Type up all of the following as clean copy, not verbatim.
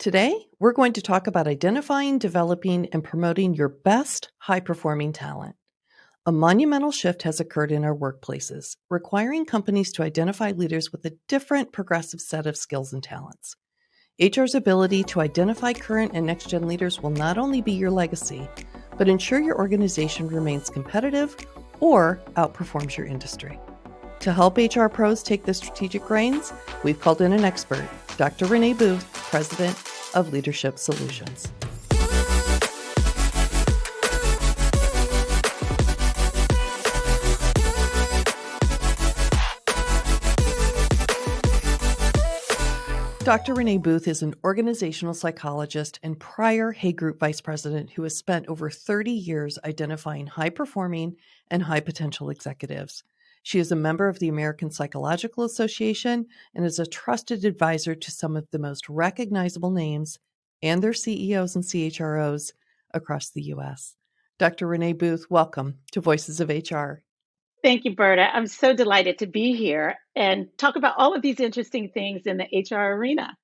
Today, we're going to talk about identifying, developing, and promoting your best high-performing talent. A monumental shift has occurred in our workplaces, requiring companies to identify leaders with a different progressive set of skills and talents. HR's ability to identify current and next-gen leaders will not only be your legacy, but ensure your organization remains competitive or outperforms your industry. To help HR pros take the strategic reins, we've called in an expert, Dr. Renee Booth, President of Leadership Solutions. Dr. Renee Booth is an organizational psychologist and prior Hay Group vice president who has spent over 30 years identifying high-performing and high-potential executives. She is a member of the American Psychological Association and is a trusted advisor to some of the most recognizable names and their CEOs and CHROs across the U.S. Dr. Renee Booth, welcome to Voices of HR. Thank you, Berta. I'm so delighted to be here and talk about all of these interesting things in the HR arena.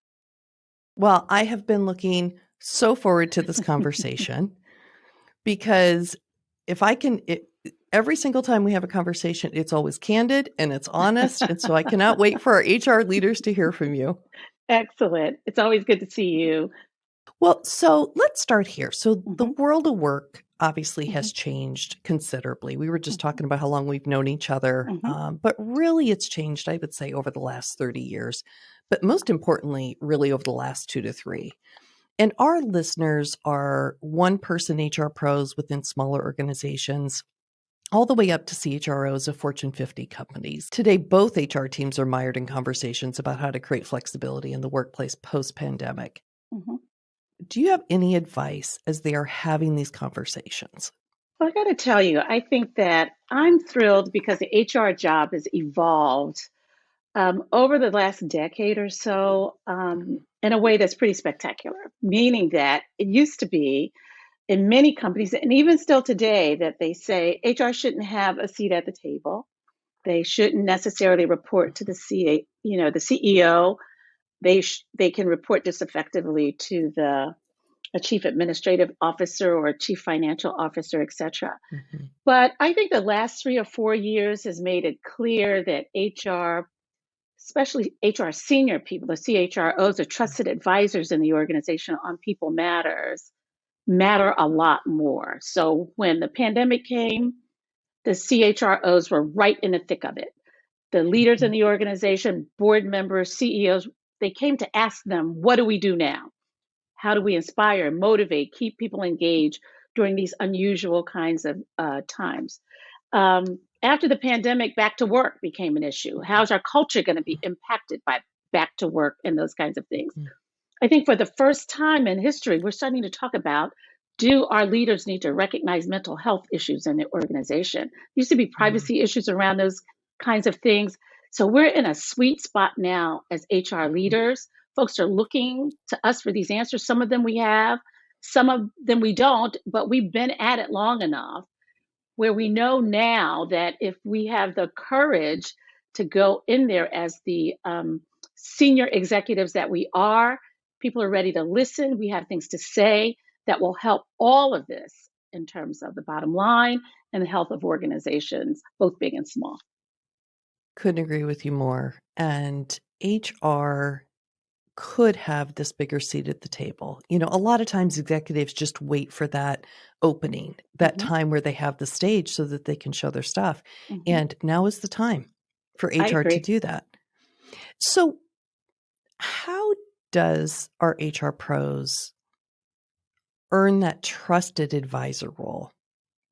Well, I have been looking so forward to this conversation because every single time we have a conversation, it's always candid and it's honest. And so I cannot wait for our HR leaders to hear from you. Excellent. It's always good to see you. Well, so let's start here. So the world of work obviously has changed considerably. We were just talking about how long we've known each other, but really it's changed, I would say, over the last 30 years. But most importantly, really over the last 2 to 3. And our listeners are one-person HR pros within smaller organizations, all the way up to CHROs of Fortune 50 companies. Today, both HR teams are mired in conversations about how to create flexibility in the workplace post-pandemic. Do you have any advice as they are having these conversations? Well, I got to tell you, I think that I'm thrilled because the HR job has evolved over the last decade or so in a way that's pretty spectacular, meaning that it used to be in many companies, and even still today, that they say HR shouldn't have a seat at the table. They shouldn't necessarily report to the CEO. They can report this effectively to a chief administrative officer or a chief financial officer, et cetera. But I think the last 3 or 4 years has made it clear that HR, especially HR senior people, the CHROs, are trusted advisors in the organization on people matter a lot more. So when the pandemic came, the CHROs were right in the thick of it. The leaders in the organization, board members, CEOs, they came to ask them, what do we do now? How do we inspire, motivate, keep people engaged during these unusual kinds of times? After the pandemic, back to work became an issue. How's our culture going to be impacted by back to work and those kinds of things? I think for the first time in history, we're starting to talk about, do our leaders need to recognize mental health issues in the organization? There used to be privacy issues around those kinds of things. So we're in a sweet spot now as HR leaders. Folks are looking to us for these answers. Some of them we have, some of them we don't, but we've been at it long enough where we know now that if we have the courage to go in there as the senior executives that we are, people are ready to listen. We have things to say that will help all of this in terms of the bottom line and the health of organizations, both big and small. Couldn't agree with you more. And HR could have this bigger seat at the table. You know, a lot of times executives just wait for that opening, that time where they have the stage so that they can show their stuff. And now is the time for HR to do that. So how does our HR pros earn that trusted advisor role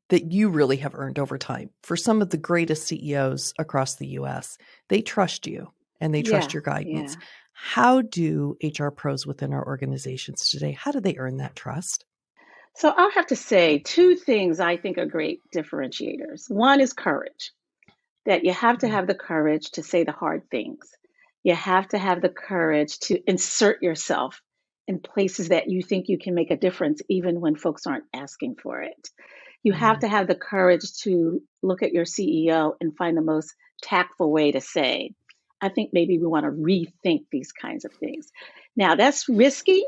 that you really have earned over time? For some of the greatest CEOs across the US, they trust you and they trust your guidance. How do HR pros within our organizations today, how do they earn that trust? So I'll have to say 2 things I think are great differentiators. One is courage, that you have to have the courage to say the hard things. You have to have the courage to insert yourself in places that you think you can make a difference, even when folks aren't asking for it. You have to have the courage to look at your CEO and find the most tactful way to say, I think maybe we want to rethink these kinds of things. Now, that's risky,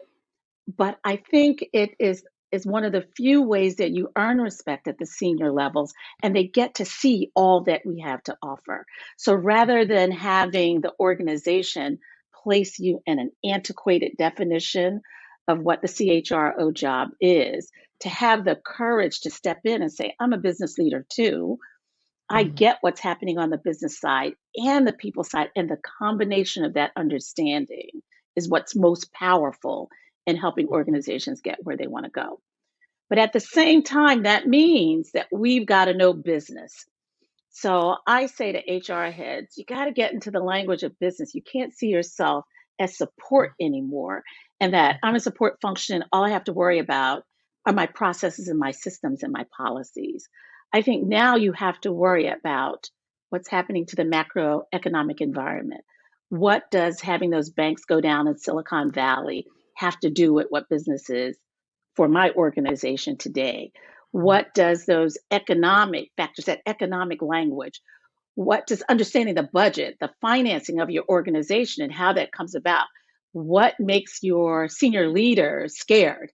but I think it is one of the few ways that you earn respect at the senior levels, and they get to see all that we have to offer. So rather than having the organization place you in an antiquated definition of what the CHRO job is, to have the courage to step in and say, I'm a business leader too. I Mhm. get what's happening on the business side and the people side, and the combination of that understanding is what's most powerful in helping Mhm. organizations get where they want to go. But at the same time, that means that we've got to know business. So I say to HR heads, you got to get into the language of business. You can't see yourself as support anymore. And that I'm a support function. All I have to worry about are my processes and my systems and my policies. I think now you have to worry about what's happening to the macroeconomic environment. What does having those banks go down in Silicon Valley have to do with what business is for my organization today? Mhm. What does those economic factors, that economic language, what does understanding the budget, the financing of your organization and how that comes about, what makes your senior leaders scared?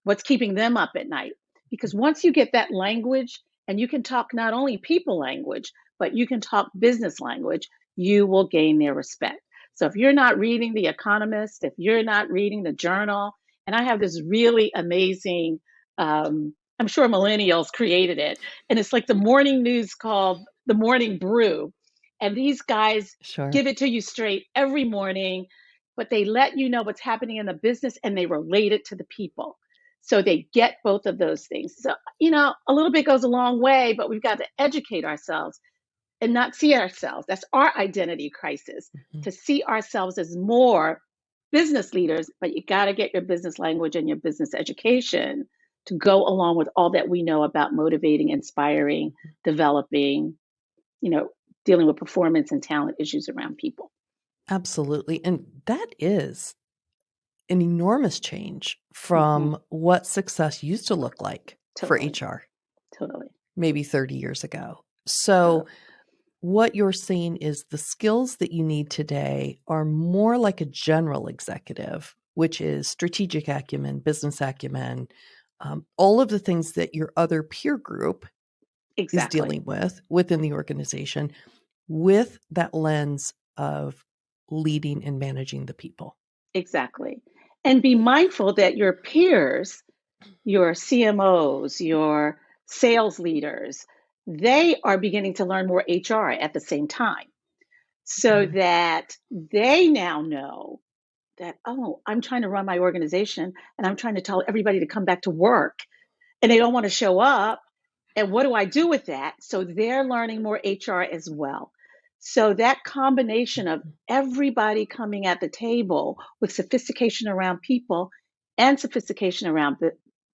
What's keeping them up at night? Because once you get that language and you can talk not only people language, but you can talk business language, you will gain their respect. So if you're not reading The Economist, if you're not reading the journal, and I have this really amazing, I'm sure millennials created it, and it's like the morning news called The Morning Brew. And these guys Sure. give it to you straight every morning, but they let you know what's happening in the business and they relate it to the people. So they get both of those things. So, a little bit goes a long way, but we've got to educate ourselves and not see ourselves. That's our identity crisis, Mhm. to see ourselves as more business leaders, but you got to get your business language and your business education to go along with all that we know about motivating, inspiring, developing, you know, dealing with performance and talent issues around people. Absolutely. And that is an enormous change Hmm. from what success used to look like for Totally, HR totally, maybe 30 years ago. So, totally. what you're seeing is the skills that you need today are more like a general executive, which is strategic acumen, business acumen, all of the things that your other peer group is Exactly, dealing with within the organization, with that lens of leading and managing the people. exactly. And be mindful that your peers, your CMOs, your sales leaders, they are beginning to learn more HR at the same time, so Mhm. that they now know that, oh, I'm trying to run my organization and I'm trying to tell everybody to come back to work and they don't want to show up. And what do I do with that? So they're learning more HR as well. So that combination of everybody coming at the table with sophistication around people and sophistication around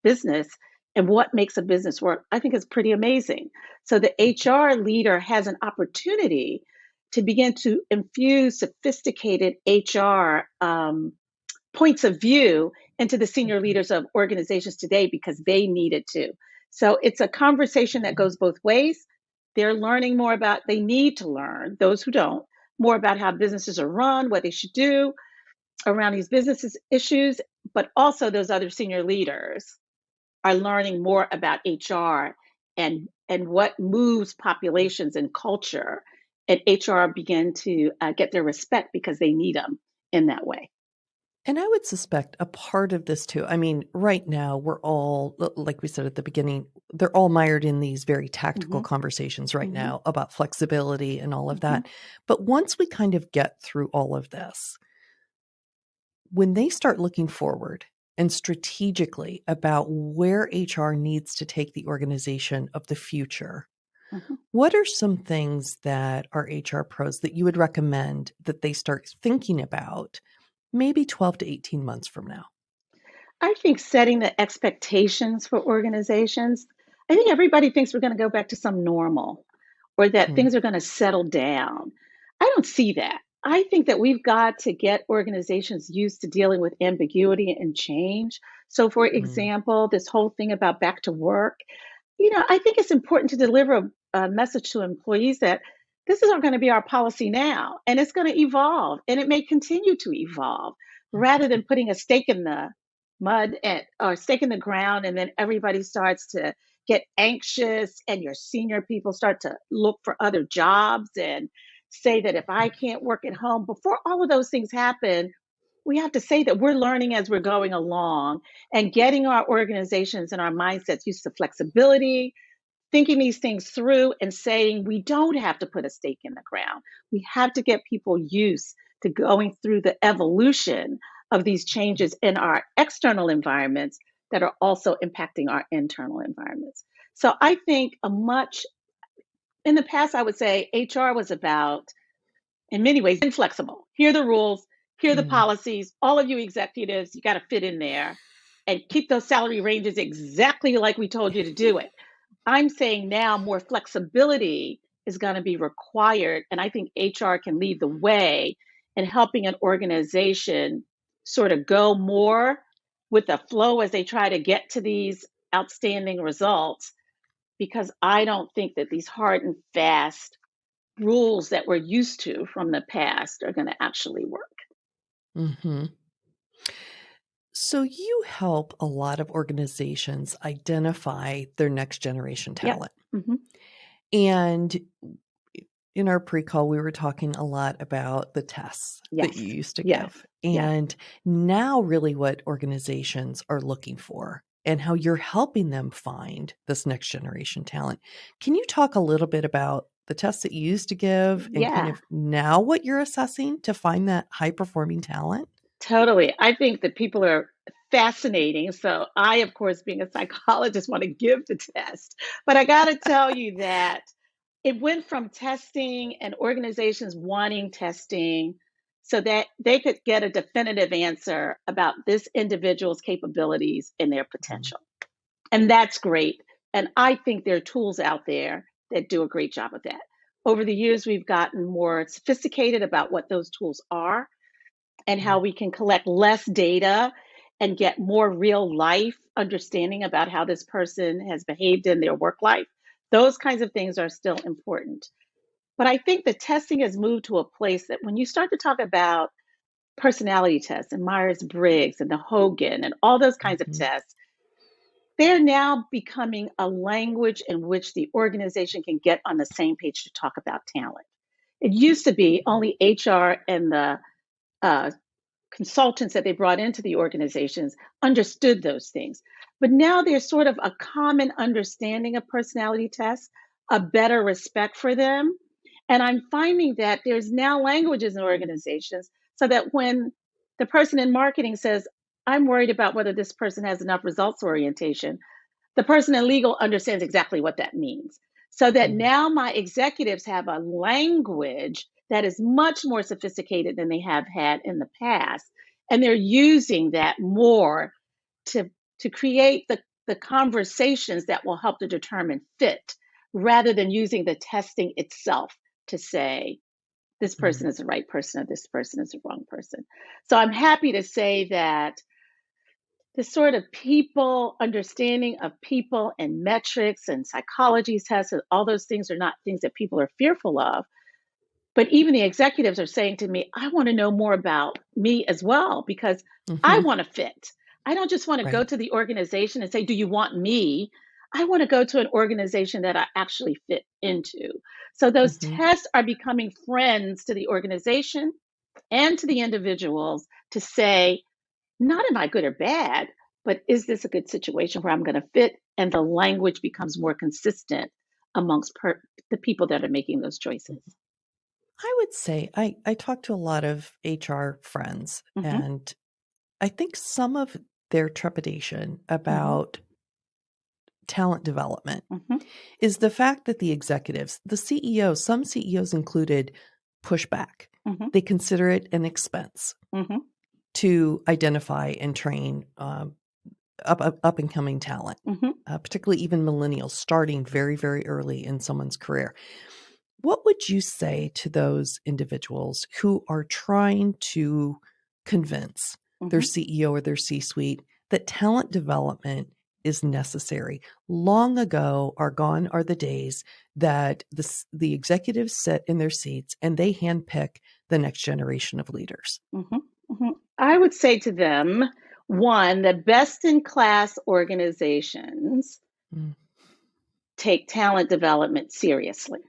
business and what makes a business work, I think is pretty amazing. So the HR leader has an opportunity to begin to infuse sophisticated HR points of view into the senior Mhm. leaders of organizations today because they need it too. So it's a conversation that Mhm. goes both ways. They're learning more about, they need to learn, those who don't, more about how businesses are run, what they should do around these businesses issues, but also those other senior leaders are learning more about HR and what moves populations and culture. And HR begin to get their respect because they need them in that way. And I would suspect a part of this too. I mean, right now we're all, like we said at the beginning, they're all mired in these very tactical Hmm. conversations right Hmm. now about flexibility and all of Hmm. that. But once we kind of get through all of this, when they start looking forward and strategically about where HR needs to take the organization of the future, Hmm. what are some things that are HR pros that you would recommend that they start thinking about maybe 12 to 18 months from now? I think setting the expectations for organizations, I think everybody thinks we're going to go back to some normal or that Mm, things are going to settle down. I don't see that. I think that we've got to get organizations used to dealing with ambiguity and change. So, for mm, example, this whole thing about back to work, I think it's important to deliver a message to employees that this isn't going to be our policy now, and it's going to evolve, and it may continue to evolve rather than putting a stake in the mud and or stake in the ground, and then everybody starts to get anxious, and your senior people start to look for other jobs and say that if I can't work at home, before all of those things happen, we have to say that we're learning as we're going along and getting our organizations and our mindsets used to flexibility, thinking these things through and saying we don't have to put a stake in the ground. We have to get people used to going through the evolution of these changes in our external environments that are also impacting our internal environments. So I think in the past, I would say HR was about, in many ways, inflexible. Here are the rules, here are the Mm. policies. All of you executives, you got to fit in there and keep those salary ranges exactly like we told you to do it. I'm saying now more flexibility is going to be required. And I think HR can lead the way in helping an organization sort of go more with the flow as they try to get to these outstanding results. Because I don't think that these hard and fast rules that we're used to from the past are going to actually work. Hmm. So you help a lot of organizations identify their next generation Yep. talent. Hmm. And in our pre-call, we were talking a lot about the tests that Yes. you used to Yes. give. Yes. And now really what organizations are looking for and how you're helping them find this next generation talent. Can you talk a little bit about the tests that you used to give and kind Yeah. of now what you're assessing to find that high performing talent? Totally. I think that people are fascinating. So I, of course, being a psychologist, want to give the test. But I got to tell you that it went from testing and organizations wanting testing so that they could get a definitive answer about this individual's capabilities and their Mhm. potential. And that's great. And I think there are tools out there that do a great job of that. Over the years, we've gotten more sophisticated about what those tools are and how Mm. we can collect less data and get more real life understanding about how this person has behaved in their work life. Those kinds of things are still important. But I think the testing has moved to a place that when you start to talk about personality tests and Myers Briggs and the Hogan and all those kinds of Mhm. tests, they're now becoming a language in which the organization can get on the same page to talk about talent. It used to be only HR and the uh, consultants that they brought into the organizations understood those things. But now there's sort of a common understanding of personality tests, a better respect for them. And I'm finding that there's now languages in organizations so that when the person in marketing says, I'm worried about whether this person has enough results orientation, the person in legal understands exactly what that means. So that Mhm. now my executives have a language that is much more sophisticated than they have had in the past. And they're using that more to, to create the conversations that will help to determine fit rather than using the testing itself to say, this person Mm. is the right person or this person is the wrong person. So I'm happy to say that the sort of people understanding of people and metrics and psychology tests and all those things are not things that people are fearful of, but even the executives are saying to me, I want to know more about me as well because I Mhm. want to fit. I don't just want to go Right. to the organization and say, do you want me? I want to go to an organization that I actually fit into. So those Mhm. tests are becoming friends to the organization and to the individuals to say, not am I good or bad, but is this a good situation where I'm going to fit? And the language becomes more consistent amongst the people that are making those choices. I would say I talk to a lot of HR friends, Hmm. and I think some of their trepidation Hmm. about talent development Hmm. is the fact that the executives, the CEOs, some CEOs included, push back. Hmm. They consider it an expense Hmm. to identify and train up and coming talent, Hmm. particularly even millennials starting very, very early in someone's career. What would you say to those individuals who are trying to convince their Hmm. CEO or their C suite that talent development is necessary? Long ago are gone are the days that the executives sit in their seats and they handpick the next generation of leaders. Hmm. Hmm. I would say to them, One, the best in class organizations Mm. take talent development seriously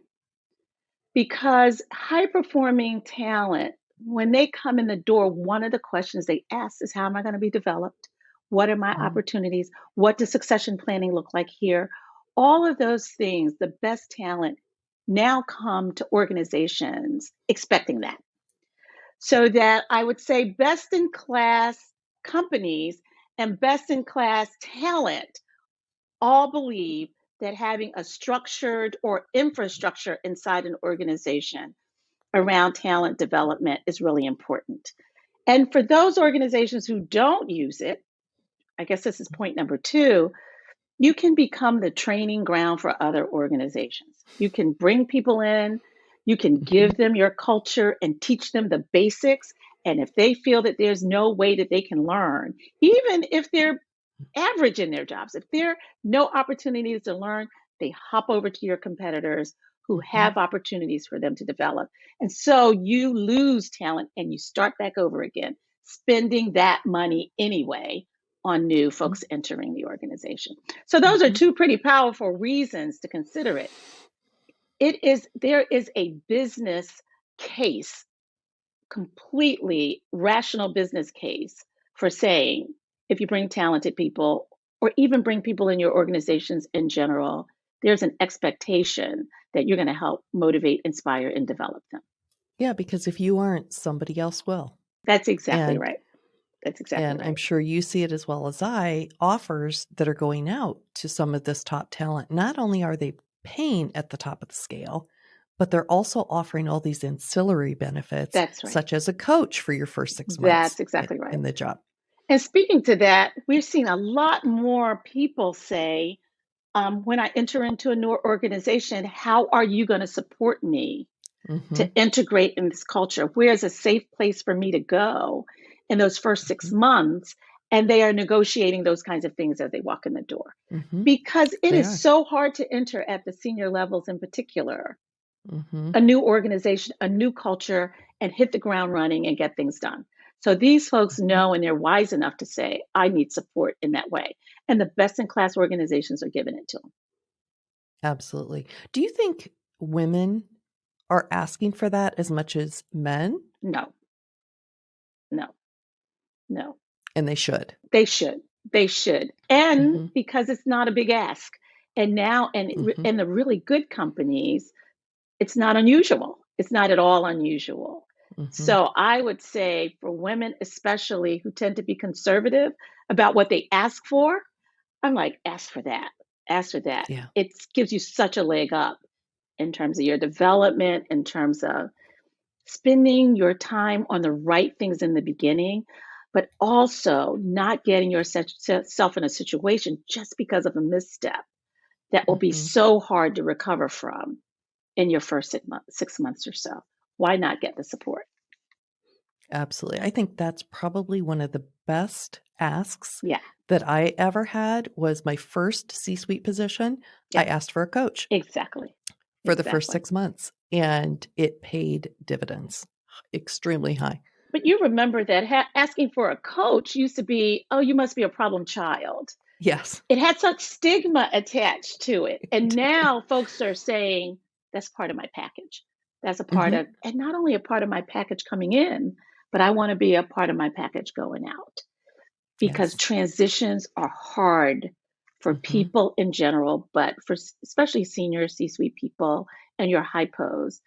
because high performing talent, when they come in the door, one of the questions they ask is, how am I going to be developed? What are my Mm. opportunities? What does succession planning look like here? All of those things, the best talent now come to organizations expecting that. So that I would say best in class companies and best in class talent all believe that having a structured or infrastructure inside an organization around talent development is really important. And for those organizations who don't use it, I guess this is point number two, you can become the training ground for other organizations. You can bring people in, you can Mhm. give them your culture and teach them the basics. And if they feel that there's no way that they can learn, even if they're average in their jobs, if there are no opportunities to learn, they hop over to your competitors who Mhm. have opportunities for them to develop. And so you lose talent and you start back over again, spending that money anyway on new Mhm. folks entering the organization. So those are Mhm. two pretty powerful reasons to consider it. There is a business case, completely rational business case for saying if you bring talented people or even bring people in your organizations in general, there's an expectation that you're going to help motivate, inspire, and develop them. Yeah, because if you aren't, somebody else will. That's exactly And right. That's exactly and I'm right. sure you see it as well as I, offers that are going out to some of this top talent. Not only are they paying at the top of the scale, but they're also offering all these ancillary benefits, That's right. such as a coach for your first 6 months That's exactly right. in the job. And speaking to that, we're seeing a lot more people say, when I enter into a new organization, how are you going to support me to Mhm. integrate in this culture? Where's a safe place for me to go in those first six Mhm. months? And they are negotiating those kinds of things as they walk in the door Mhm. because it They is are. so hard to enter at the senior levels in particular, Mhm. a new organization, a new culture, and hit the ground running and get things done. So these folks Mhm. know and they're wise enough to say, I need support in that way. And the best in class organizations are giving it to them. Absolutely. Do you think women are asking for that as much as men? No, no, no. And they should. They should. They should. And Mhm. because it's not a big ask. And now, Mhm. and the really good companies, it's not unusual. It's not at all unusual. Mhm. So I would say for women, especially who tend to be conservative about what they ask for, I'm like, ask for that. Ask for that. Yeah. It gives you such a leg up in terms of your development, in terms of spending your time on the right things in the beginning, but also not getting yourself in a situation just because of a misstep that will be Mhm. so hard to recover from in your first 6 months or so. Why not get the support? Absolutely. I think that's probably one of the best asks Yeah, that I ever had was my first C-suite position. yeah, I asked for a coach exactly. for the first Exactly. 6 months, and it paid dividends extremely high. But you remember that asking for a coach used to be, oh, you must be a problem child. Yes. It had such stigma attached to it. And now folks are saying that's part of my package. That's a part Mhm. of, and not only a part of my package coming in, but I want to be a part of my package going out because Yes. transitions are hard for Mhm. people in general, but for especially senior C suite people and your hypos,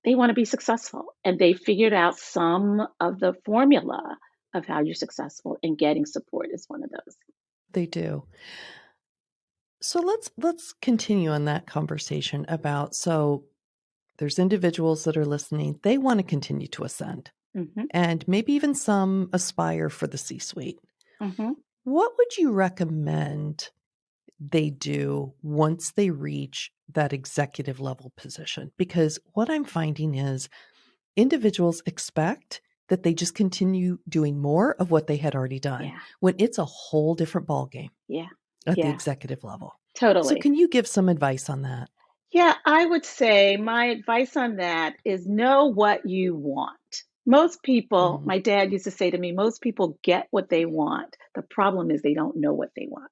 they want to be successful. And they figured out some of the formula of how you're successful, and getting support is one of those. They do. So let's continue on that conversation about there's individuals that are listening, they want to continue to ascend Hmm. and maybe even some aspire for the C-suite. Hmm. What would you recommend they do once they reach that executive level position? Because what I'm finding is individuals expect that they just continue doing more of what they had already done Yeah. when it's a whole different ballgame Yeah. at the Yeah. executive level. So Totally. can you give some advice on that? Yeah, I would say my advice on that is know what you want. Most people, Mhm. my dad used to say to me, most people get what they want. The problem is they don't know what they want.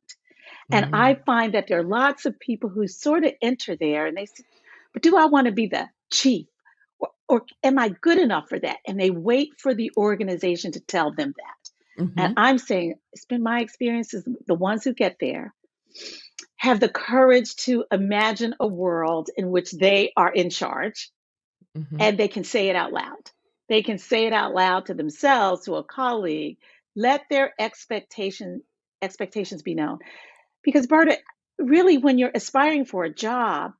And I Mm. find that there are lots of people who sort of enter there and they say, but do I want to be the chief? Or am I good enough for that? And they wait for the organization to tell them that. And Mhm. I'm saying, it's been my experiences, the ones who get there have the courage to imagine a world in which they are in charge Mhm. and they can say it out loud. They can say it out loud to themselves, to a colleague. Let their expectations be known. Because Berta, really, when you're aspiring for a job,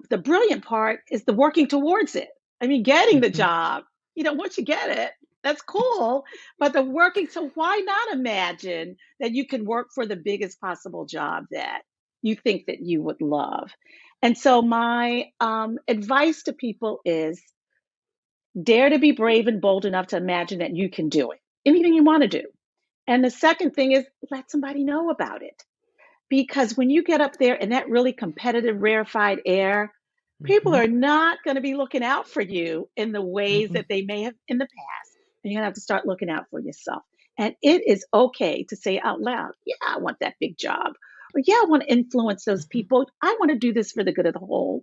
the brilliant part is the working towards it. I mean, getting the Mhm. job, once you get it, that's cool. But the working, so why not imagine that you can work for the biggest possible job that you think that you would love? And so my advice to people is dare to be brave and bold enough to imagine that you can do it, anything you want to do. And the second thing is let somebody know about it. Because when you get up there in that really competitive, rarefied air, people Mhm. are not going to be looking out for you in the ways Mm-mm. that they may have in the past. And you're going to have to start looking out for yourself. And it is okay to say out loud, yeah, I want that big job. Or yeah, I want to influence those Mhm. people. I want to do this for the good of the whole.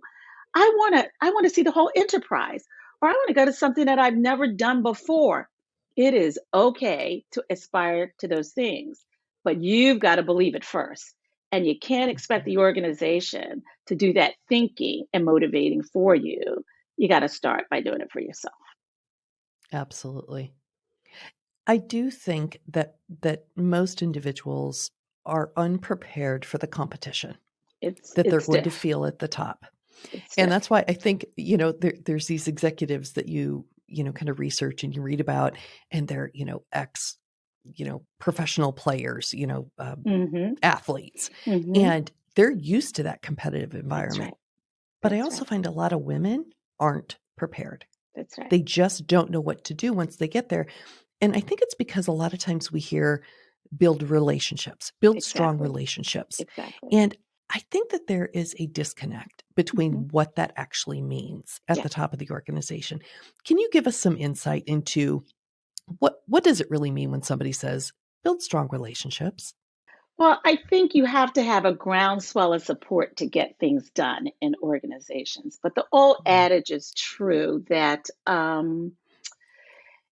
I want to see the whole enterprise. Or I want to go to something that I've never done before. It is okay to aspire to those things, but you've got to believe it first. And you can't expect Mhm. the organization to do that thinking and motivating for you. You got to start by doing it for yourself. Absolutely. I do think that most individuals are unprepared for the competition that they're It's going to stiff. feel at the top. It's And stiff. that's why I think, there's these executives that kind of research and you read about, and they're, ex, professional players, Mm-hmm. athletes, Mm-hmm. and they're used to that competitive That's environment. right. But I That's right. also find a lot of women aren't prepared. That's right. They just don't know what to do once they get there. And I think it's because a lot of times we hear build relationships, build strong Exactly. relationships. Exactly. And I think that there is a disconnect Mm-hmm. between what that actually means at Yeah. the top of the organization. Can you give us some insight into what does it really mean when somebody says build strong relationships? Well, I think you have to have a groundswell of support to get things done in organizations. But the old Mm, adage is true that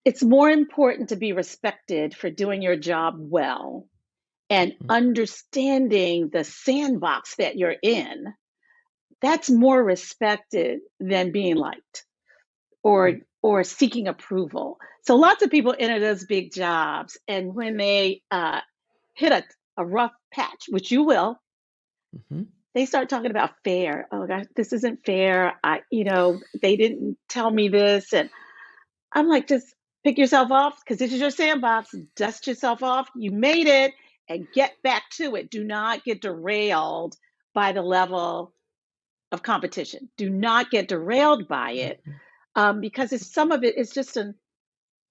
it's more important to be respected for doing your job well and mhm, understanding the sandbox that you're in. That's more respected than being liked or mm, or seeking approval. So lots of people enter those big jobs, and when they hit a rough patch, which you will, mhm, they start talking about fair. Oh gosh, this isn't fair. They didn't tell me this, and I'm like, just pick yourself off because this is your sandbox. Dust yourself off. You made it, and get back to it. Do not get derailed by the level of competition. Do not get derailed by it mhm, because some of it is just an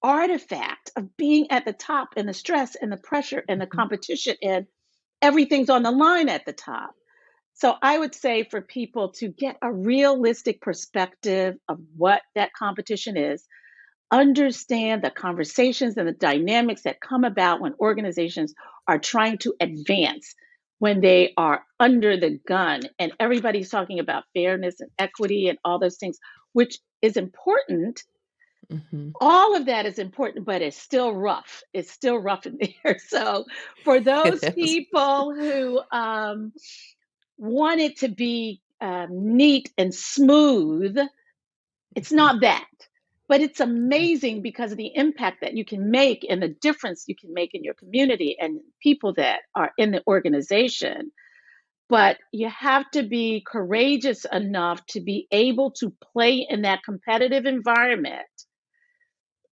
artifact of being at the top and the stress and the pressure and the mhm, competition and everything's on the line at the top. So I would say for people to get a realistic perspective of what that competition is, understand the conversations and the dynamics that come about when organizations are trying to advance, when they are under the gun and everybody's talking about fairness and equity and all those things, which is important. mhm. All of that is important, but it's still rough. It's still rough in there. So, for those It is. people who want it to be neat and smooth, it's Mhm, not that. But it's amazing because of the impact that you can make and the difference you can make in your community and people that are in the organization. But you have to be courageous enough to be able to play in that competitive environment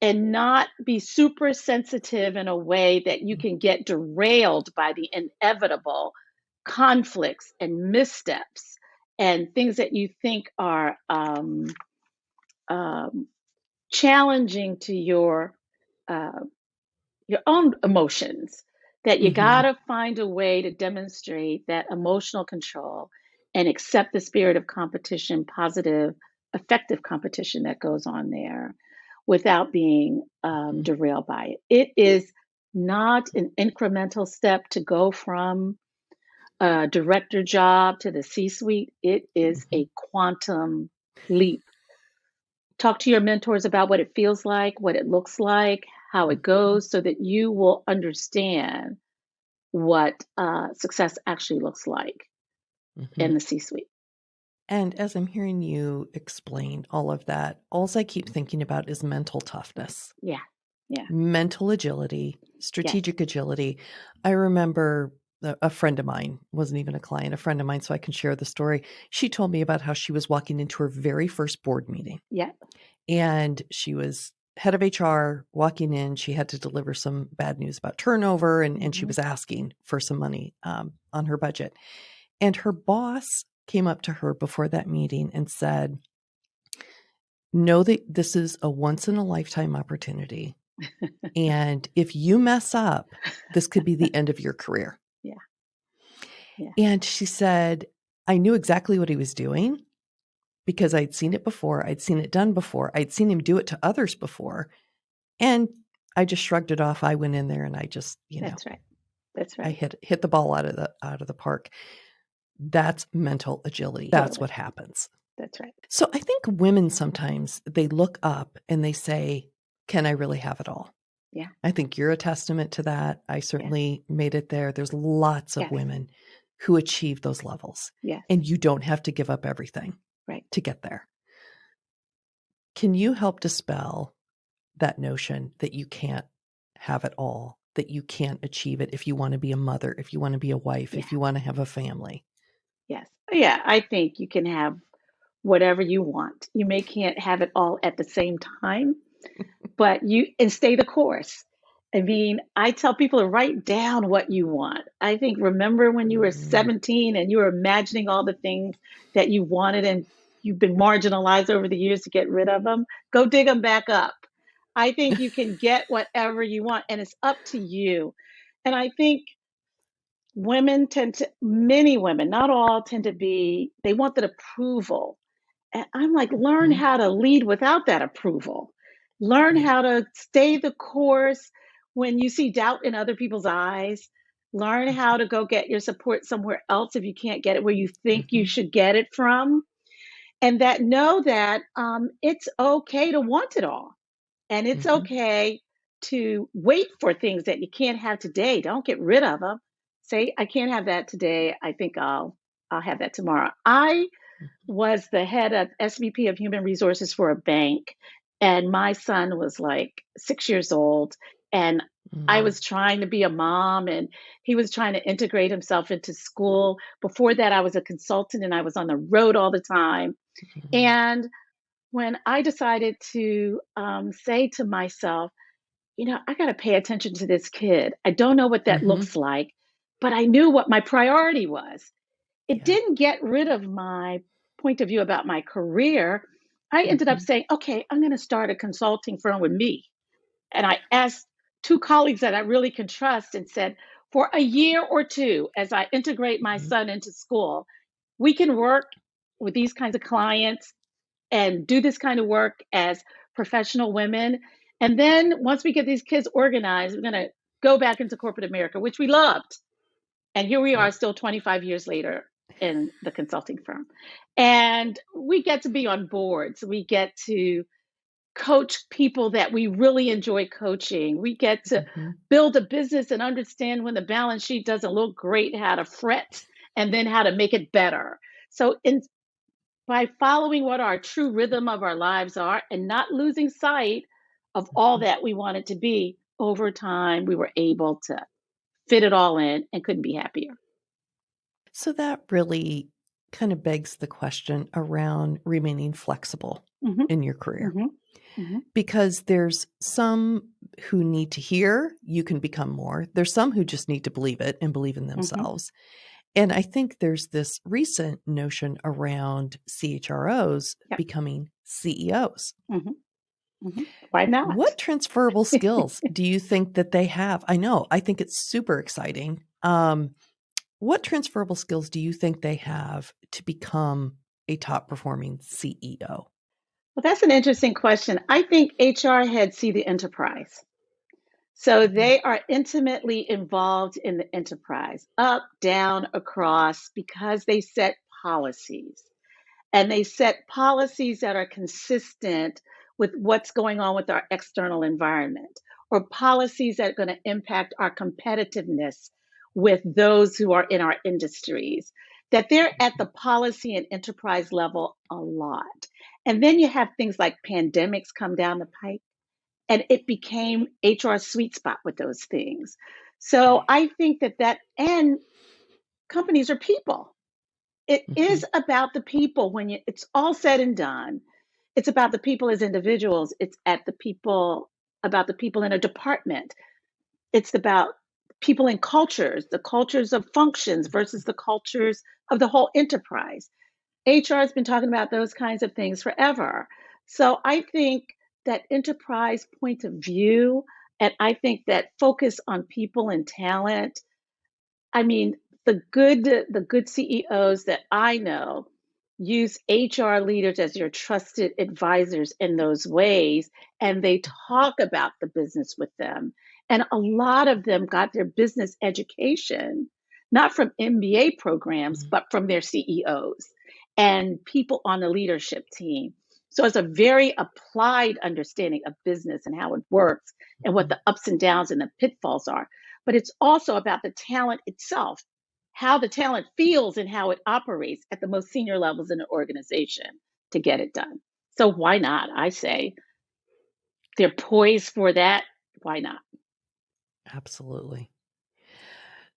and not be super sensitive in a way that you mhm, can get derailed by the inevitable conflicts and missteps and things that you think are um, challenging to uh, your own emotions. That you mhm, gotta find a way to demonstrate that emotional control and accept the spirit of competition, positive, effective competition that goes on there without being Mhm. derailed by it. It is not an incremental step to go from a director job to the C suite. It is Mhm. a quantum leap. Talk to your mentors about what it feels like, what it looks like, how it Mhm. goes, so that you will understand what success actually looks like in Mhm. the C suite. And as I'm hearing you explain all of that, alls I keep thinking about is mental toughness, Yeah, yeah, mental agility, yes, strategic agility. I remember a friend of mine, wasn't even a client, a friend of mine, so I can share the story. She told me about how she was walking into her very first board meeting, yeah. and she was head of HR walking in. She had to deliver some bad news about turnover, and she Hmm. was asking for some money on her budget. And her boss came up to her before that meeting and said, "Know that this is a once in a lifetime opportunity. And if you mess up, this could be the end of your career." Yeah, yeah, And she said, "I knew exactly what he was doing because I'd seen it before. I'd seen it done before. I'd seen him do it to others before. And I just shrugged it off. I went in there and I just, that's right. That's I right. hit the ball out of the park." That's mental agility. That's Totally. what happens. That's right. So I think women sometimes they look up and they say, "Can I really have it all?" Yeah, I think you're a testament to that. I yeah, certainly made it there. There's lots of yes, women who achieve those levels, yes, and you don't have to give up everything right. to get there. Can you help dispel that notion that you can't have it all, that you can't achieve it if you want to be a mother, if you want to be a wife, Yeah, if you want to have a family? yes. Yeah, I think you can have whatever you want. You may can't have it all at the same time, but you and stay the course. I mean, I tell people to write down what you want. I think remember when you were Mm, 17 and you were imagining all the things that you wanted and you've been marginalized over the years to get rid of them. Go dig them back up. I think you can get whatever you want and it's up to you. And I think women tend to, many women, not all, tend to be, they want that approval. And I'm like, learn mhm, how to lead without that approval. Learn right. how to stay the course when you see doubt in other people's eyes. Learn how to go get your support somewhere else if you can't get it where you think you Mhm, should get it from. And that know that it's okay to want it all. And it's mhm, okay to wait for things that you can't have today. Don't get rid of them. Say, I can't have that today. I think I'll have that tomorrow. I mhm, was the head of SVP of human resources for a bank. And my son was like 6 years old. And I mm, was trying to be a mom, and he was trying to integrate himself into school. Before that, I was a consultant and I was on the road all the time. mhm, And when I decided to say to myself, I got to pay attention to this kid. I don't know what that mhm, looks like, but I knew what my priority was. It yeah, didn't get rid of my point of view about my career. I ended up mhm, saying, okay, I'm going to start a consulting firm with me. And I asked two colleagues that I really can trust and said, for a year or two, as I integrate my mhm, son into school, we can work with these kinds of clients and do this kind of work as professional women. And then once we get these kids organized, we're going to go back into corporate America, which we loved. And here we are right. still 25 years later in the consulting firm. And we get to be on boards. We get to coach people that we really enjoy coaching. We get to Mhm. build a business and understand when the balance sheet doesn't look great, how to fret and then how to make it better. So by following what our true rhythm of our lives are and not losing sight of all that we want it to be, over time, we were able to fit it all in and couldn't be happier. So that really kind of begs the question around remaining flexible Hmm. in your career, Hmm. Hmm. because there's some who need to hear you can become more. There's some who just need to believe it and believe in Hmm. themselves. And I think there's this recent notion around CHROs Yep. becoming CEOs. Hmm. Hmm. Why not? What transferable skills do you think that they have? I know, I think it's super exciting. What transferable skills do you think they have to become a top performing CEO? Well, that's an interesting question. I think HR heads see the enterprise. So Mhm. they are intimately involved in the enterprise, up, down, across, because they set policies. And they set policies that are consistent with what's going on with our external environment, or policies that are going to impact our competitiveness with those who are in our industries. That they're at the policy and enterprise level a lot. And then you have things like pandemics come down the pike, and it became HR's sweet spot with those things. So I think and companies are people. It Mhm. is about the people it's all said and done. It's about the people as individuals. It's at the people about the people in a department. It's about people in cultures, the cultures of functions versus the cultures of the whole enterprise. HR has been talking about those kinds of things forever. So I think that enterprise point of view, and I think that focus on people and talent. I mean, the good CEOs that I know use HR leaders as your trusted advisors in those ways, and they talk about the business with them. And a lot of them got their business education not from MBA programs, Mhm. but from their CEOs and people on the leadership team. So it's a very applied understanding of business and how it works and what Mhm. the ups and downs and the pitfalls are, but it's also about the talent itself, how the talent feels and how it operates at the most senior levels in the organization to get it done. So why not? I say they're poised for that. Why not? Absolutely.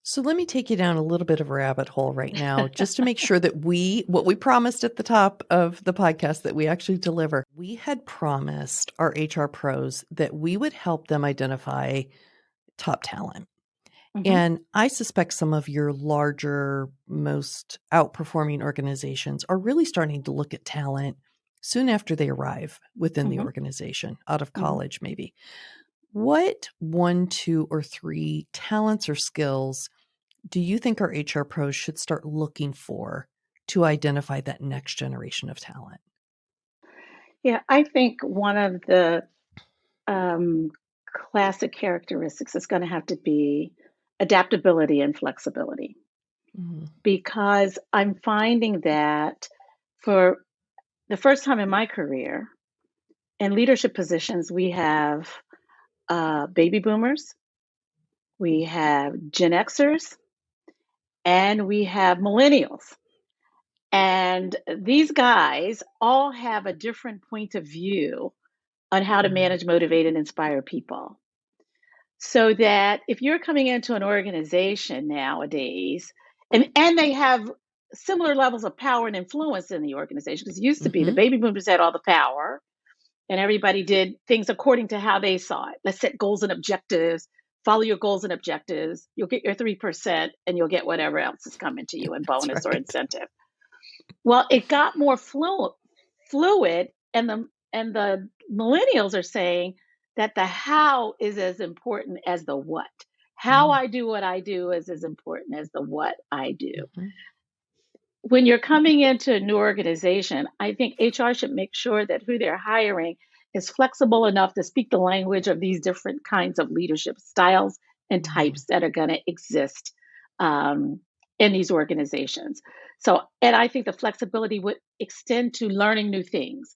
So let me take you down a little bit of a rabbit hole right now, just to make sure that what we promised at the top of the podcast, that we actually deliver. We had promised our HR pros that we would help them identify top talent. Hmm. And I suspect some of your larger, most outperforming organizations are really starting to look at talent soon after they arrive within the Hmm. organization, out of Hmm. college, maybe. What one, two, or three talents or skills do you think our HR pros should start looking for to identify that next generation of talent? Yeah, I think one of the um, classic characteristics is going to have to be adaptability and flexibility, Mhm. because I'm finding that for the first time in my career, in leadership positions, we have baby boomers, we have Gen Xers, and we have millennials. And these guys all have a different point of view on how to Mhm. manage, motivate, and inspire people. So that if you're coming into an organization nowadays, and they have similar levels of power and influence in the organization, because it used to be the Mhm. baby boomers had all the power and everybody did things according to how they saw it. Let's set goals and objectives, follow your goals and objectives. You'll get your 3% and you'll get whatever else is coming to you in That's bonus or right. incentive. Well, it got more fluid, and the millennials are saying that the how is as important as the what. How Mm. I do what I do is as important as the what I do. Mhm. When you're coming into a new organization, I think HR should make sure that who they're hiring is flexible enough to speak the language of these different kinds of leadership styles and Mhm. types that are going to exist um, in these organizations. So, and I think the flexibility would extend to learning new things,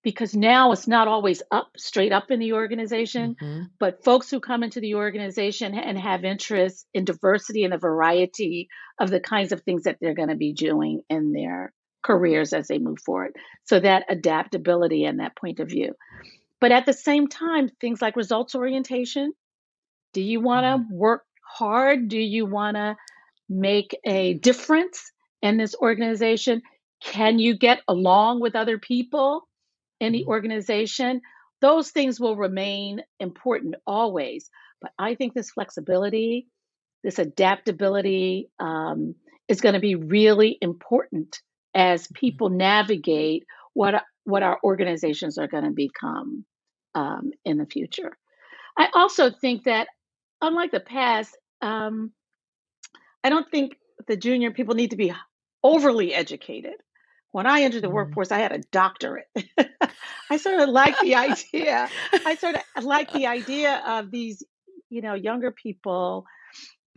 because now it's not always up straight up in the organization, Mhm. but folks who come into the organization and have interest in diversity and a variety of the kinds of things that they're going to be doing in their careers as they move forward. So that adaptability and that point of view. But at the same time, things like results orientation. Do you want Mhm. to work hard? Do you want to make a difference in this organization? Can you get along with other people in the Mhm. organization? Those things will remain important always. But I think this flexibility, this adaptability is going to be really important as Mhm. people navigate what our organizations are going to become in the future. I also think that, unlike the past, I don't think the junior people need to be overly educated. When I entered the Mm. workforce, I had a doctorate. I sort of like the idea. I sort of like the idea of these, younger people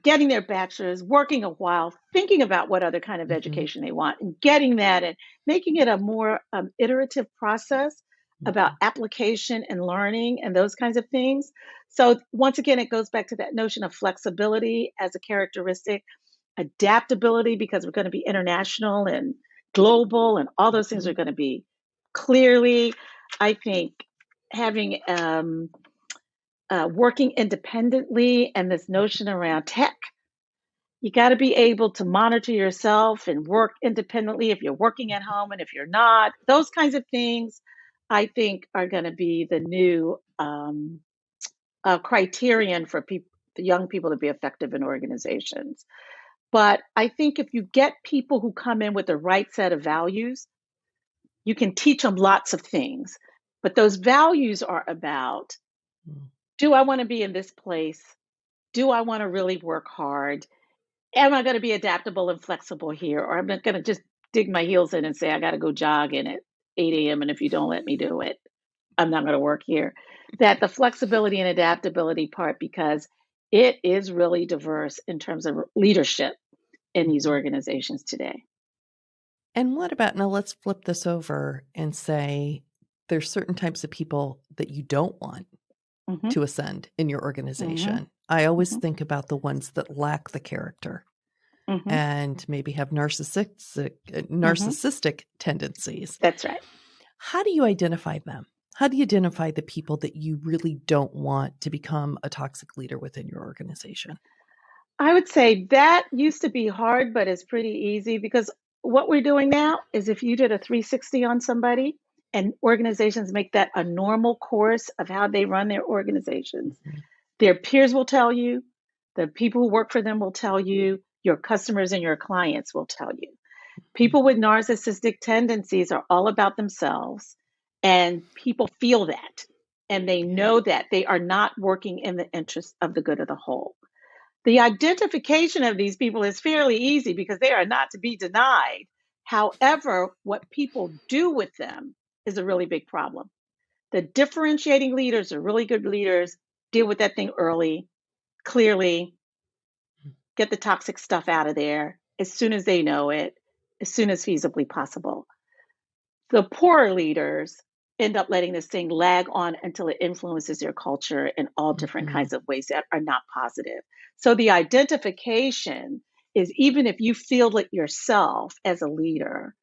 getting their bachelor's, working a while, thinking about what other kind of Mhm. education they want, and getting that, and making it a more iterative process about Mhm. application and learning and those kinds of things. So, once again, it goes back to that notion of flexibility as a characteristic, adaptability, because we're going to be international and global, and all those things are Mhm. going to be clearly, I think, having working independently and this notion around tech. You got to be able to monitor yourself and work independently if you're working at home and if you're not. Those kinds of things, I think, are going to be the new criterion for people, the young people, to be effective in organizations. But I think if you get people who come in with the right set of values, you can teach them lots of things. But those values are about, Mm. do I want to be in this place? Do I want to really work hard? Am I going to be adaptable and flexible here? Or am I going to just dig my heels in and say, I got to go jogging at 8 a.m. And if you don't let me do it, I'm not going to work here. That the flexibility and adaptability part, because it is really diverse in terms of leadership in these Mhm. organizations today. And what about now let's flip this over and say there's certain types of people that you don't want Hmm. to ascend in your Hmm. organization. I always Hmm. think about the ones that lack the character Hmm. and maybe have Hmm. narcissistic tendencies. That's right. How do you identify them? How do you identify the people that you really don't want to become a toxic leader within your organization? I would say that used to be hard, but it's pretty easy, because what we're doing now is, if you did a 360 on somebody, and organizations make that a normal course of how they run their organizations, Mhm. their peers will tell you, the people who work for them will tell you, your customers and your clients will tell you. Mhm. People with narcissistic tendencies are all about themselves, and people feel that, and they Yeah. know that they are not working in the interest of the good of the whole. The identification of these people is fairly easy because they are not to be denied. However, what people do with them is a really big problem. The differentiating leaders are really good leaders, deal with that thing early, clearly, get the toxic stuff out of there as soon as they know it, as soon as feasibly possible. The poorer leaders end up letting this thing lag on until it influences their culture in all different Mhm. kinds of ways that are not positive. So the identification is, even if you feel it yourself as a leader,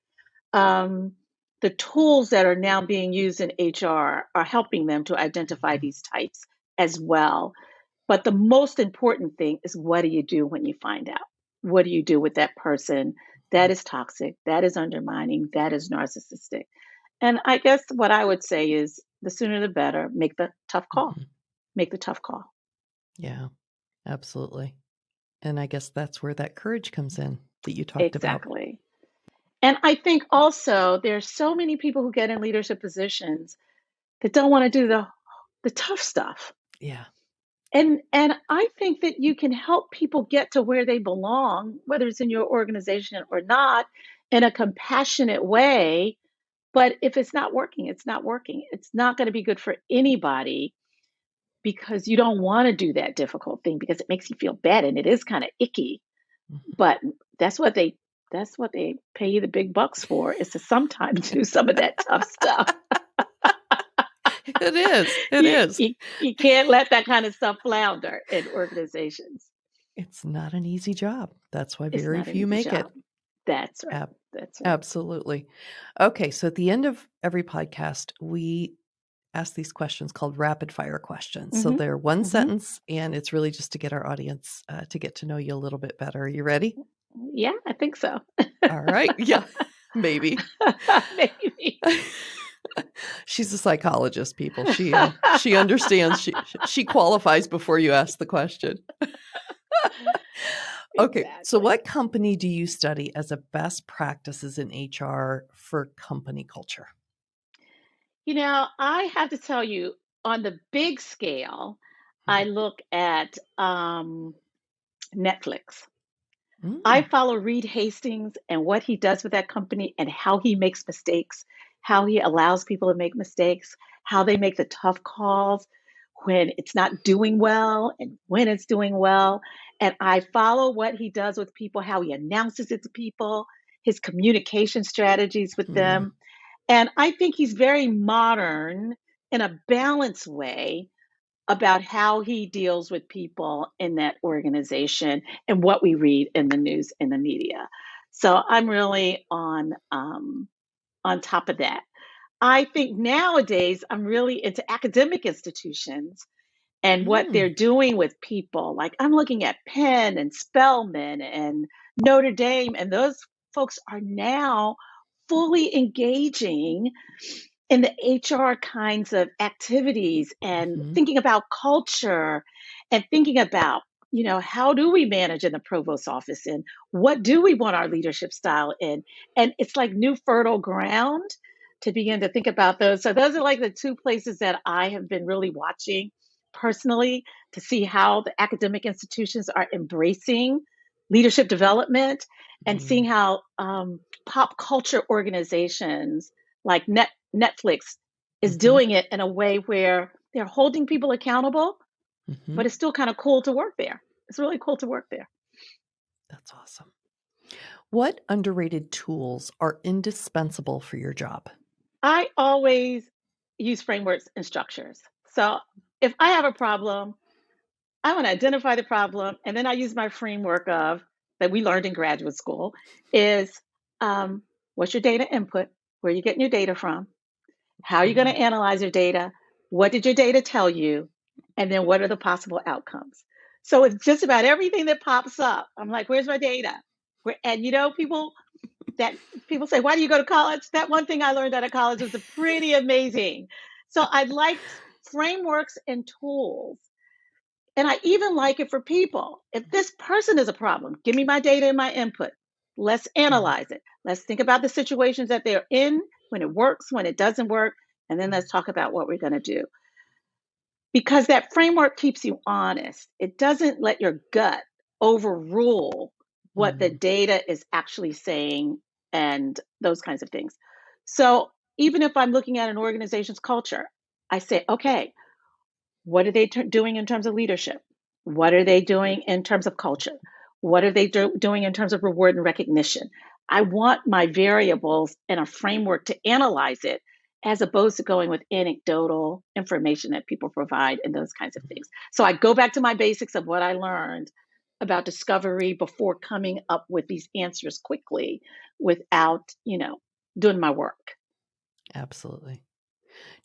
um, the tools that are now being used in HR are helping them to identify Mhm. these types as well. But the most important thing is, what do you do when you find out? What do you do with that person that is toxic, that is undermining, that is narcissistic? And I guess what I would say is, the sooner the better. Make the tough call. Mhm. Make the tough call. Yeah, absolutely. And I guess that's where that courage comes in that you talked about. Exactly. And I think also there's so many people who get in leadership positions that don't want to do the tough stuff. Yeah. And I think that you can help people get to where they belong, whether it's in your organization or not, in a compassionate way. But if it's not working, it's not working. It's not going to be good for anybody, because you don't want to do that difficult thing, because it makes you feel bad and it is kind of icky. Mhm. But that's what they that's what they pay you the big bucks for, is to sometimes do some of that tough stuff. It is. It you, is. you you can't let that kind of stuff flounder in organizations. It's not an easy job. That's why It's very not an few easy make job. it. That's right. Ab- That's right. Absolutely. Okay, so at the end of every podcast, we ask these questions called rapid fire questions. So Hmm. they're one Hmm. sentence, and it's really just to get our audience to get to know you a little bit better. Are you ready? Yeah, I think so. All right. Yeah, maybe. Maybe. She's a psychologist, people. She understands. She qualifies before you ask the question. Okay, so Exactly. what company do you study as a best practices in HR for company culture? I have to tell you, on the big scale, I Mhm. look at Netflix. I Mm, follow Reed Hastings and what he does with that company and how he makes mistakes, how he allows people to make mistakes, how they make the tough calls when it's not doing well and when it's doing well. And I follow what he does with people, how he announces it to people, his communication strategies with mm, them. And I think he's very modern in a balanced way about how he deals with people in that organization and what we read in the news and the media. So I'm really on top of that. I think nowadays I'm really into academic institutions and what mm, they're doing with people. Like I'm looking at Penn and Spelman and Notre Dame, and those folks are now fully engaging in the HR kinds of activities and mhm, thinking about culture and thinking about, how do we manage in the provost office and what do we want our leadership style in? And it's like new fertile ground to begin to think about those. So those are like the two places that I have been really watching personally to see how the academic institutions are embracing leadership development and seeing mm, how pop culture organizations like Netflix is mhm, doing it in a way where they're holding people accountable, mhm. but it's still kind of cool to work there. It's really cool to work there. That's awesome. What underrated tools are indispensable for your job? I always use frameworks and structures. So if I have a problem, I want to identify the problem, and then I use my framework of that we learned in graduate school is what's your data input? Where are you getting your data from? How are you going to Mm, analyze your data? What did your data tell you? And then what are the possible outcomes? So it's just about everything that pops up. I'm like, where's my data? And that people say, why do you go to college? That one thing I learned out of college was pretty amazing. So I liked frameworks and tools. And I even like it for people. If this person is a problem, give me my data and my input. Let's mm, analyze it. Let's think about the situations that they're in, when it works, when it doesn't work, and then let's talk about what we're going to do. Because that framework keeps you honest. It doesn't let your gut overrule what the mm, data is actually saying and those kinds of things. So even if I'm looking at an organization's culture, I say, okay, what are they doing in terms of leadership? What are they doing in terms of culture? What are they doing in terms of reward and recognition? I want my variables in a framework to analyze it as opposed to going with anecdotal information that people provide and those kinds of things. So I go back to my basics of what I learned about discovery before coming up with these answers quickly without, doing my work. absolutely.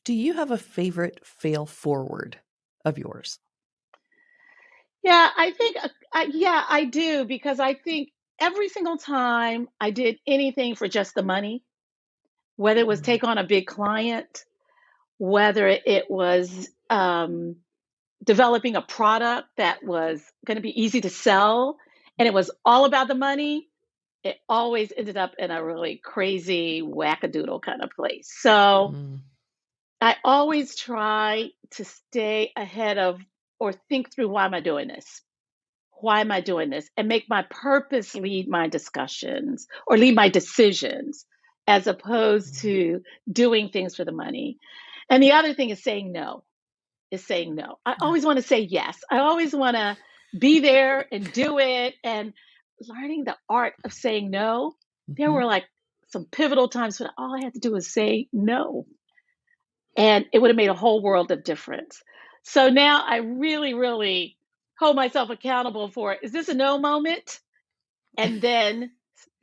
Do you have a favorite fail forward of yours? Yeah, I think, yeah, I do because I think every single time I did anything for just the money, whether it was Mm, take on a big client, whether it was developing a product that was going to be easy to sell, and it was all about the money, it always ended up in a really crazy wackadoodle kind of place. So mm, I always try to stay ahead of or think through why am I doing this? Why am I doing this? And make my purpose lead my discussions or lead my decisions as opposed mm, to doing things for the money. And the other thing is saying no, is saying no. I yeah, always want to say yes. I always want to be there and do it. And learning the art of saying no, there mhm. were like some pivotal times when all I had to do was say no. And it would have made a whole world of difference. So now I really, really hold myself accountable for is this a no moment? And then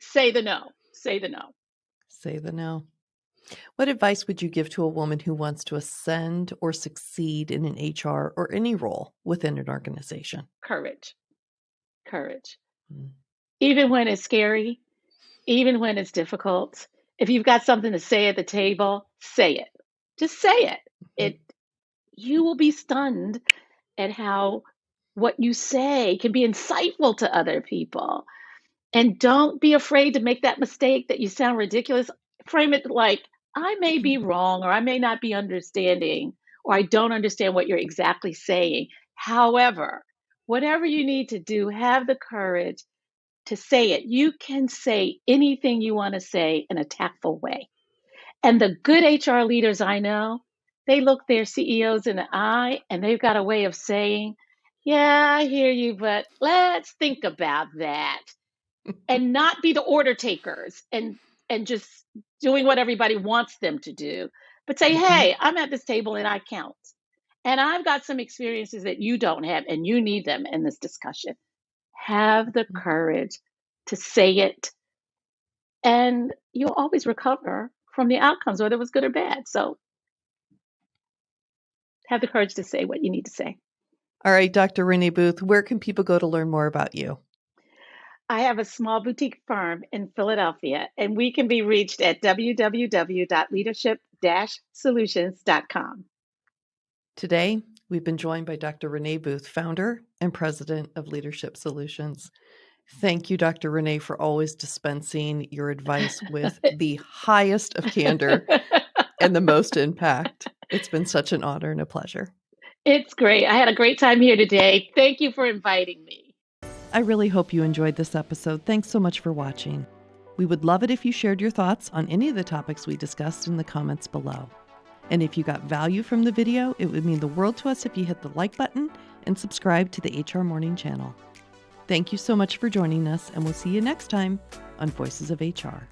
say the no, say the no. Say the no. What advice would you give to a woman who wants to ascend or succeed in an HR or any role within an organization? Courage, courage. Mm, Even when it's scary, even when it's difficult, if you've got something to say at the table, say it. Just say it. mm, It you will be stunned at how what you say can be insightful to other people. And don't be afraid to make that mistake that you sound ridiculous. Frame it like, I may be wrong, or I may not be understanding, or I don't understand what you're exactly saying. However, whatever you need to do, have the courage to say it. You can say anything you want to say in a tactful way. And the good HR leaders I know, they look their CEOs in the eye and they've got a way of saying, yeah, I hear you, but let's think about that. And not be the order takers and just doing what everybody wants them to do, but say, Mhm. hey, I'm at this table and I count. And I've got some experiences that you don't have, and you need them in this discussion. Have the Mhm. courage to say it, and you'll always recover from the outcomes, whether it was good or bad. So have the courage to say what you need to say. All right, Dr. Renee Booth, where can people go to learn more about you? I have a small boutique firm in Philadelphia, and we can be reached at www.leadership-solutions.com. Today, we've been joined by Dr. Renee Booth, founder and president of Leadership Solutions. Thank you, Dr. Renee, for always dispensing your advice with the highest of candor and the most impact. It's been such an honor and a pleasure. It's great. I had a great time here today. Thank you for inviting me. I really hope you enjoyed this episode. Thanks so much for watching. We would love it if you shared your thoughts on any of the topics we discussed in the comments below. And if you got value from the video, it would mean the world to us if you hit the like button and subscribe to the HR Morning channel. Thank you so much for joining us, and we'll see you next time on Voices of HR.